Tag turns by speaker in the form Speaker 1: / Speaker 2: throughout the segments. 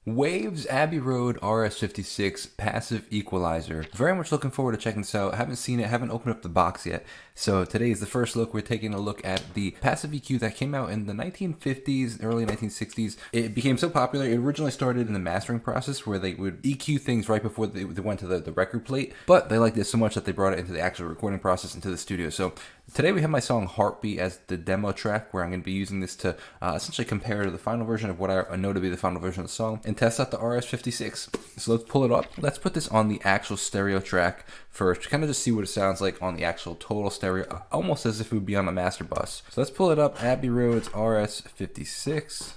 Speaker 1: Waves Abbey Road RS56 passive equalizer. Very much looking forward to checking this out. Haven't seen it, haven't opened up the box yet. So today is the first look. We're taking a look at the passive EQ that came out in the 1950s, early 1960s. It became so popular. It originally started in the mastering process where they would EQ things right before they went to the record plate. But they liked it so much that they brought it into the actual recording process, into the studio. So today we have my song Heartbeat as the demo track, where I'm going to be using this to essentially compare to the final version of what I know to be the final version of the song and test out the RS56. So let's pull it up. Let's put this on the actual stereo track first, to kind of just see what it sounds like on the actual total stereo, almost as if it would be on a master bus. So let's pull it up, Abbey Road's RS56.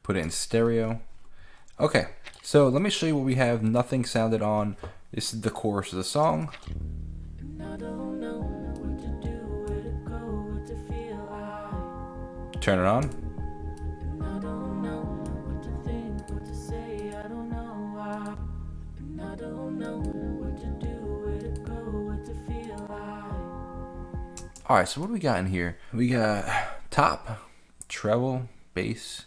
Speaker 1: Put it in stereo. Okay, so let me show you what we have. Nothing sounded on. This is the chorus of the song. Turn it on. Alright, so what do we got in here? We got top, treble, bass.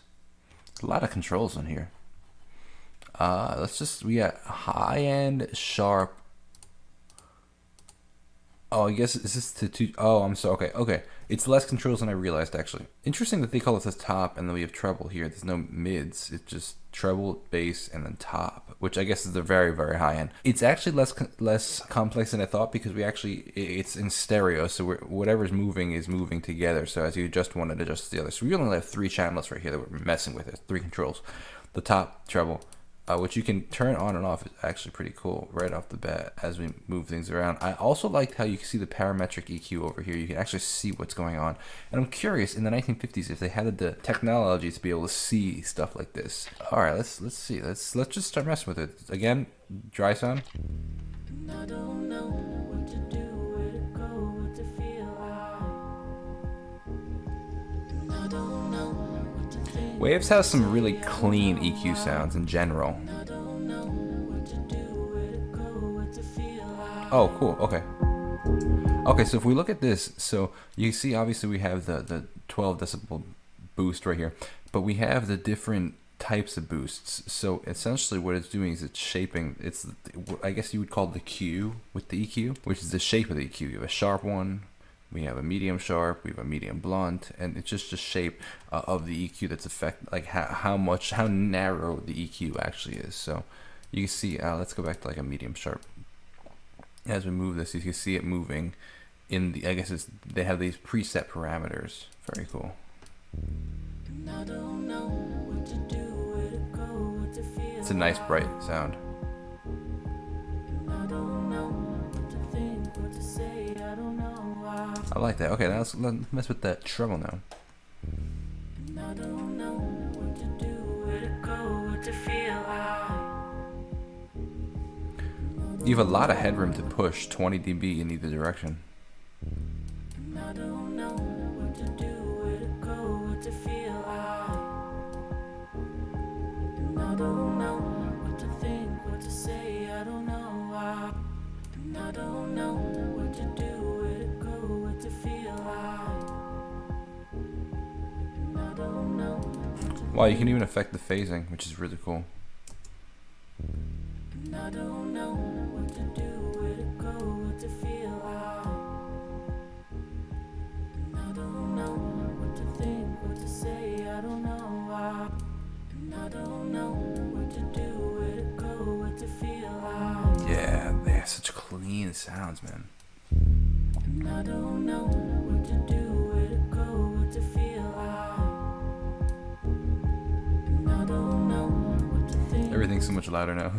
Speaker 1: A lot of controls in here. We got high end, sharp. Oh, I guess, is this to oh, I'm so, okay. It's less controls than I realized, actually. Interesting that they call it the top, and then we have treble here. There's no mids. It's just treble, bass, and then top, which I guess is the very, very high end. It's actually less complex than I thought, because it's in stereo, so whatever's moving is moving together. So as you adjust one, it adjusts the other. So we only have 3 channels right here that we're messing with. It 3 controls. The top, treble, which you can turn on and off, is actually pretty cool right off the bat as we move things around. I also liked how you can see the parametric EQ over here. You can actually see what's going on. And I'm curious, in the 1950s, if they had the technology to be able to see stuff like this. All right, let's see. Let's just start messing with it. Again, dry sound. Waves has some really clean EQ sounds in general. Oh, cool. Okay. Okay, so if we look at this, so you see obviously we have the 12 decibel boost right here, but we have the different types of boosts. So essentially what it's doing is it's shaping, I guess you would call the Q with the EQ, which is the shape of the EQ. You have a sharp one, we have a medium sharp, we have a medium blunt, and it's just the shape of the EQ that's like how narrow the EQ actually is. So you can see, let's go back to like a medium sharp. As we move this, you can see it moving in the, I guess they have these preset parameters. Very cool. It's a nice bright sound. I like that. Okay, let's mess with that treble now. You have a lot of headroom to push 20 dB in either direction. Wow, you can even affect the phasing, which is really cool. Yeah, they have such clean sounds, man. Everything's so much louder now.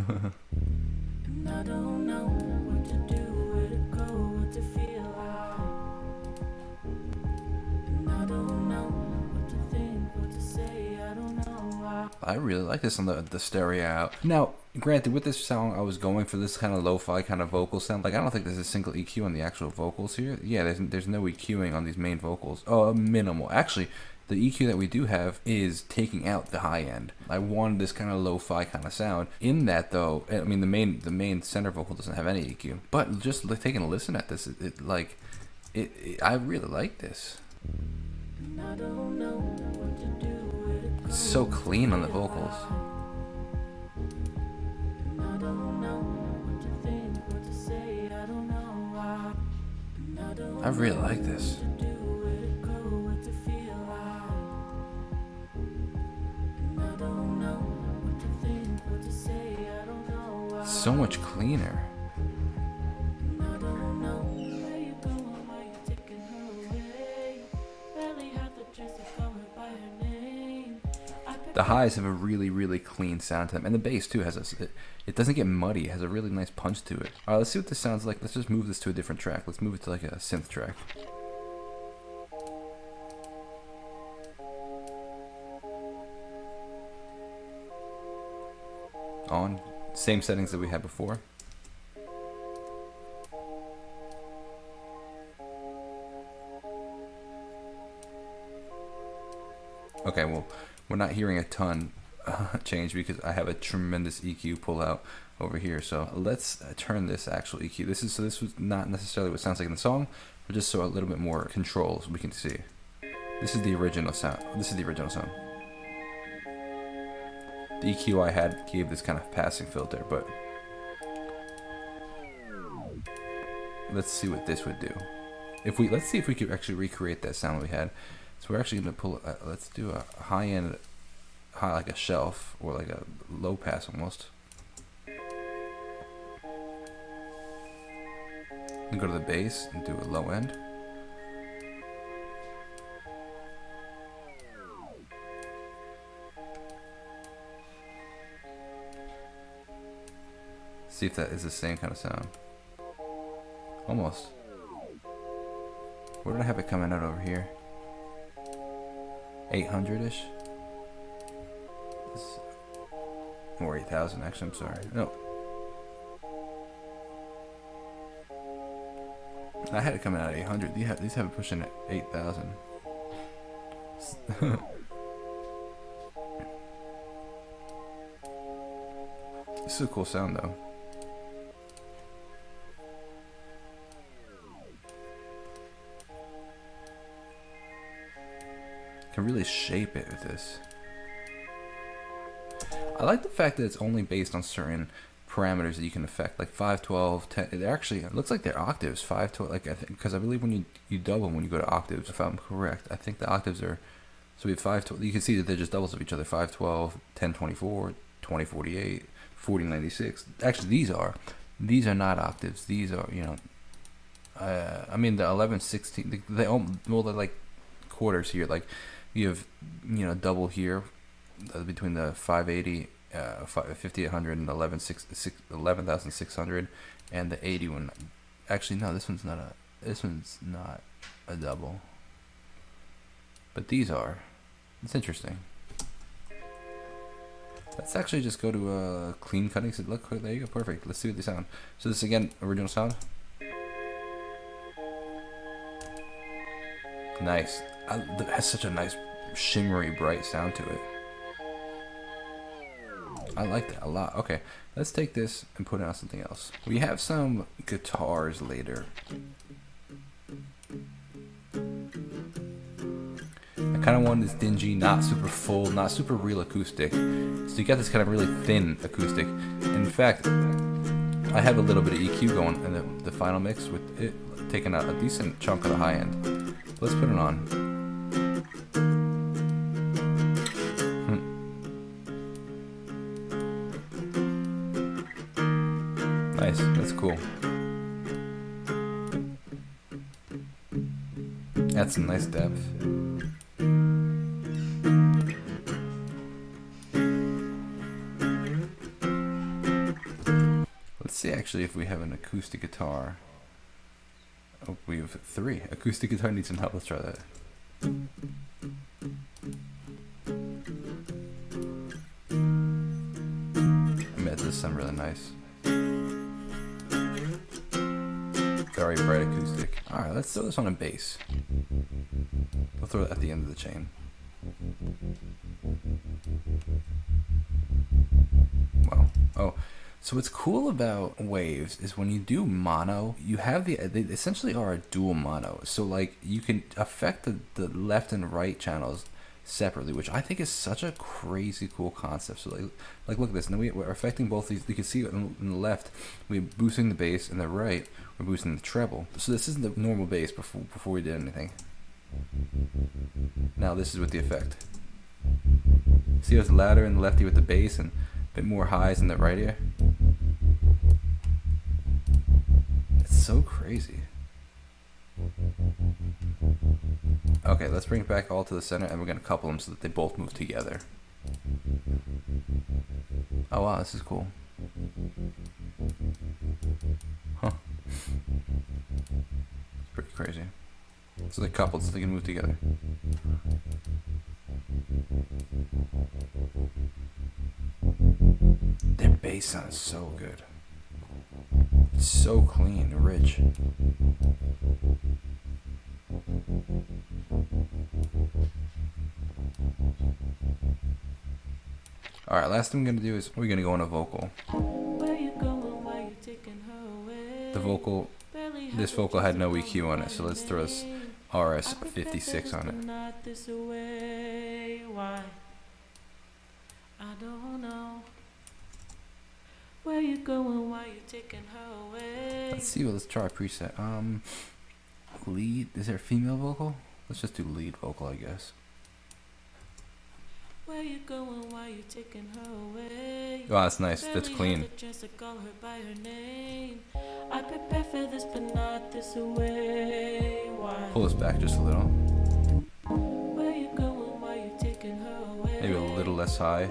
Speaker 1: I really like this on the stereo out. Now, granted, with this song, I was going for this kind of lo-fi kind of vocal sound. Like, I don't think there's a single EQ on the actual vocals here. Yeah, there's no EQing on these main vocals. Oh, minimal. Actually, the EQ that we do have is taking out the high end. I wanted this kind of lo-fi kind of sound. In that, though, I mean, the main center vocal doesn't have any EQ. But just taking a listen at this, I really like this. It's so clean on the vocals. I really like this. So much cleaner. The highs have a really clean sound to them, and the bass too has it doesn't get muddy. It has a really nice punch to it. All right, let's see what this sounds like. Let's just move this to a different track. Let's move it to like a synth track. On same settings that we had before. Okay, well, we're not hearing a ton change because I have a tremendous EQ pull out over here. So let's turn this actual EQ. This was not necessarily what it sounds like in the song, but just so a little bit more control so we can see. This is the original sound. This is the original sound. The EQ I had gave this kind of passing filter, but let's see what this would do. Let's see if we could actually recreate that sound we had. So we're actually gonna pull. Let's do a high end, like a shelf or like a low pass almost. And go to the bass and do a low end. See if that is the same kind of sound. Almost. Where did I have it coming out over here? 800-ish? Or 8,000 actually, I'm sorry. No. I had it coming out at 800. These have it pushing at 8,000. This is a cool sound though. Can really shape it with this. I like the fact that it's only based on certain parameters that you can affect, like 5, 12, 10. It looks like they're octaves. 5, 12, like I think, because I believe when you double when you go to octaves, if I'm correct, I think the octaves are. So we have 5, 12. You can see that they're just doubles of each other. 5, 12, 10, 24, 20, 48, 40, 96. Actually, these are not octaves. These are, you know, I mean the 11, 16. They're like quarters here, like. You have, you know, double here between the 580, 5800 and 11,600 and the 81. Actually, no, this one's not a double. But these are. It's interesting. Let's actually just go to clean cutting. So look, there you go, perfect. Let's see what they sound. So this again, original sound. Nice. It has such a nice shimmery bright sound to it. I like that a lot. Okay, let's take this and put it on something else. We have some guitars later. I kind of want this dingy, not super full, not super real acoustic. So you got this kind of really thin acoustic. In fact, I have a little bit of EQ going in the final mix with it taking out a decent chunk of the high end. Let's put it on. Nice, that's cool. That's some nice depth. Let's see actually if we have an acoustic guitar. Oh, we have 3. Acoustic guitar needs some help. Let's try that. I mean, that does sound really nice. Very bright acoustic. Alright, let's throw this on a bass. We'll throw it at the end of the chain. Wow. Oh. So what's cool about waves is when you do mono, you have they essentially are a dual mono. So like you can affect the left and right channels separately, which I think is such a crazy cool concept. So like look at this. Now we're affecting both these. You can see on the left, we're boosting the bass, and the right, we're boosting the treble. So this isn't the normal bass before we did anything. Now this is with the effect. See how it's louder in the lefty with the bass and a bit more highs in the right ear? It's so crazy. Okay, let's bring it back all to the center, and we're going to couple them so that they both move together. Oh wow, this is cool. Huh. It's pretty crazy. So they're coupled so they can move together. Their bass sounds so good. It's so clean, rich. Alright, last thing I'm gonna do is we're gonna go on a vocal. The vocal, this vocal had no EQ on it, so let's throw this RS56 on it. I don't know where you going, why you taking her away. Let's see, let's try a preset. Lead, is there a female vocal? Let's just do lead vocal, I guess. Where you going, why you taking her away? Oh, that's nice, that's clean. I prepare for this, but not this way. Why? Pull this back just a little. Where you going, why you taking her away? Maybe a little less high.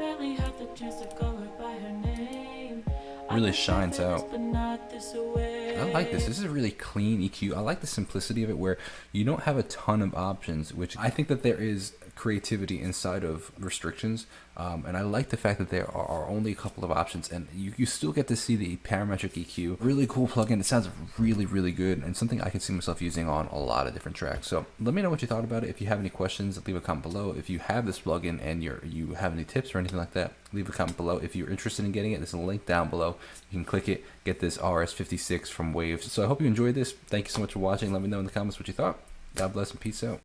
Speaker 1: Really shines out. I like this. This is a really clean EQ. I like the simplicity of it where you don't have a ton of options, which I think that there is creativity inside of restrictions. And I like the fact that there are only a couple of options and you still get to see the parametric EQ. Really cool plugin. It sounds really, really good and something I can see myself using on a lot of different tracks. So let me know what you thought about it. If you have any questions, leave a comment below. If you have this plugin and you have any tips or anything like that, leave a comment below. If you're interested in getting it, there's a link down below. You can click it, get this RS56 from Waves. So I hope you enjoyed this. Thank you so much for watching. Let me know in the comments what you thought. God bless and peace out.